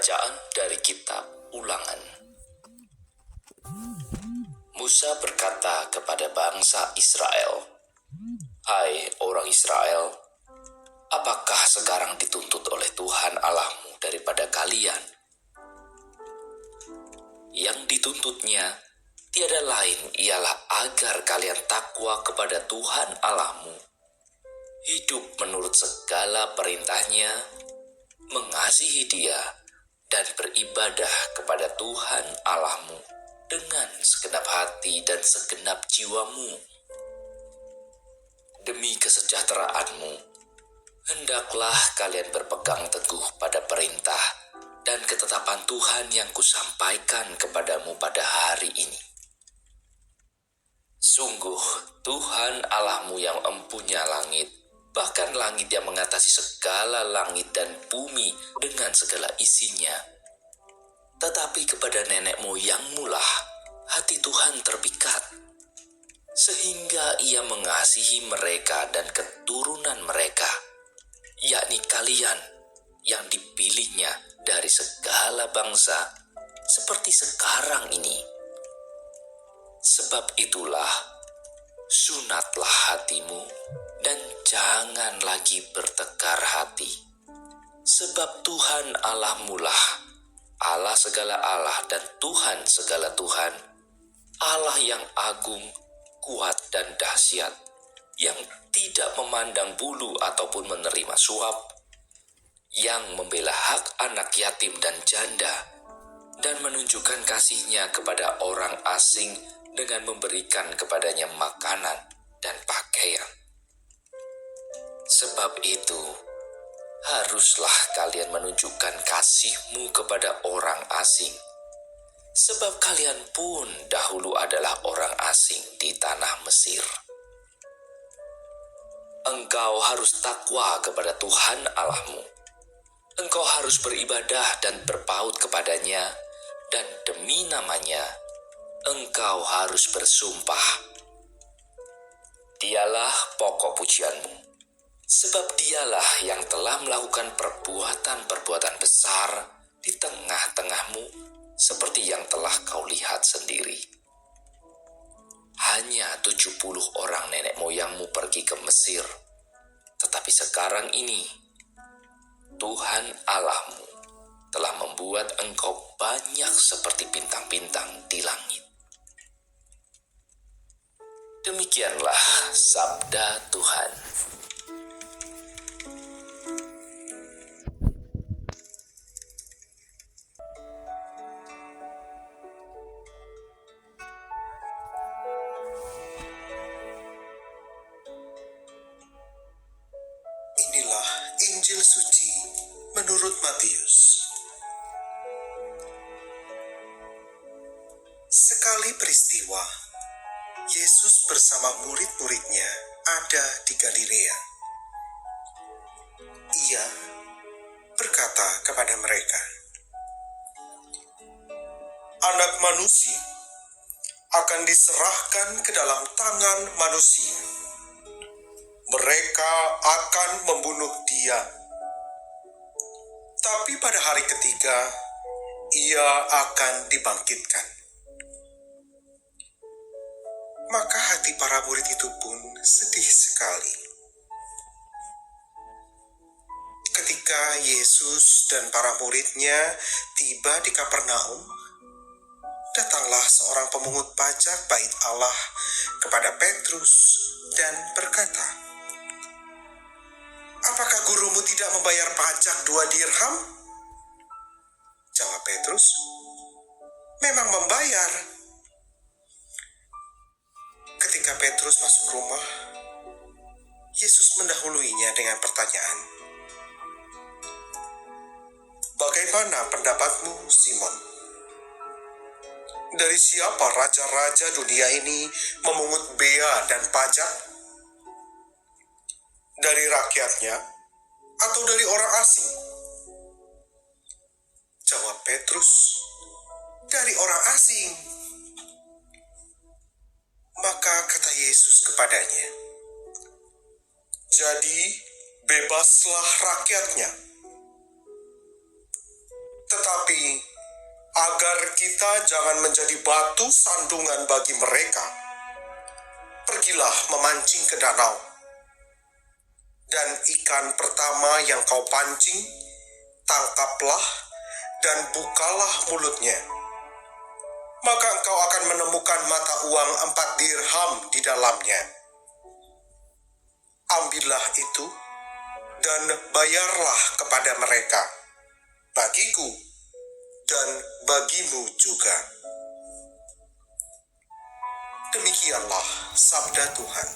Bacaan dari kitab Ulangan. Musa berkata kepada bangsa Israel, "Hai orang Israel, apakah sekarang dituntut oleh Tuhan Allahmu daripada kalian? Yang dituntutnya tiada lain ialah agar kalian takwa kepada Tuhan Allahmu, hidup menurut segala perintahnya, mengasihi Dia, dan beribadah kepada Tuhan Allahmu dengan segenap hati dan segenap jiwamu. Demi kesejahteraanmu, hendaklah kalian berpegang teguh pada perintah dan ketetapan Tuhan yang kusampaikan kepadamu pada hari ini. Sungguh Tuhan Allahmu yang empunya langit, bahkan langit yang mengatasi segala langit dan bumi dengan segala isinya. Tetapi kepada nenek moyangmu lah hati Tuhan terpikat, sehingga Ia mengasihi mereka dan keturunan mereka, yakni kalian yang dipilihnya dari segala bangsa, seperti sekarang ini. Sebab itulah, sunatlah hatimu dan jangan lagi bertekar hati. Sebab Tuhan Allahmu lah Allah segala Allah dan Tuhan segala Tuhan, Allah yang agung, kuat dan dahsyat, yang tidak memandang bulu ataupun menerima suap, yang membela hak anak yatim dan janda, dan menunjukkan kasih-Nya kepada orang asing dengan memberikan kepadanya makanan dan pakaian. Sebab itu, haruslah kalian menunjukkan kasih-Mu kepada orang asing, sebab kalian pun dahulu adalah orang asing di tanah Mesir. Engkau harus takwa kepada Tuhan Allahmu. Engkau harus beribadah dan berpaut kepadanya, dan demi namanya, engkau harus bersumpah. Dialah pokok pujianmu, sebab Dialah yang telah melakukan perbuatan-perbuatan besar di tengah-tengahmu, seperti yang telah kau lihat sendiri. Hanya 70 orang nenek moyangmu pergi ke Mesir, tetapi sekarang ini Tuhan Allahmu telah membuat engkau banyak seperti bintang-bintang di langit." Demikianlah sabda Tuhan. Inilah Injil suci menurut Matius. Sekali peristiwa, Yesus bersama murid-muridnya ada di Galilea. Ia berkata kepada mereka, "Anak manusia akan diserahkan ke dalam tangan manusia. Mereka akan membunuh Dia. Tapi pada hari ketiga, Ia akan dibangkitkan." Maka hati para murid itu pun sedih sekali. Ketika Yesus dan para muridnya tiba di Kapernaum, datanglah seorang pemungut pajak bait Allah kepada Petrus dan berkata, "Apakah gurumu tidak membayar pajak 2 dirham?" Jawab Petrus, "Memang membayar." Ketika Petrus masuk rumah, Yesus mendahuluinya dengan pertanyaan, "Bagaimana pendapatmu, Simon? Dari siapa raja-raja dunia ini memungut bea dan pajak? Dari rakyatnya atau dari orang asing?" Jawab Petrus, "Dari orang asing." Maka kata Yesus kepadanya, "Jadi bebaslah rakyatnya. Tetapi agar kita jangan menjadi batu sandungan bagi mereka, pergilah memancing ke danau. Dan ikan pertama yang kau pancing, tangkaplah dan bukalah mulutnya. Maka engkau akan menemukan mata uang 4 dirham di dalamnya. Ambillah itu dan bayarlah kepada mereka, bagiku dan bagimu juga. Demikianlah sabda Tuhan.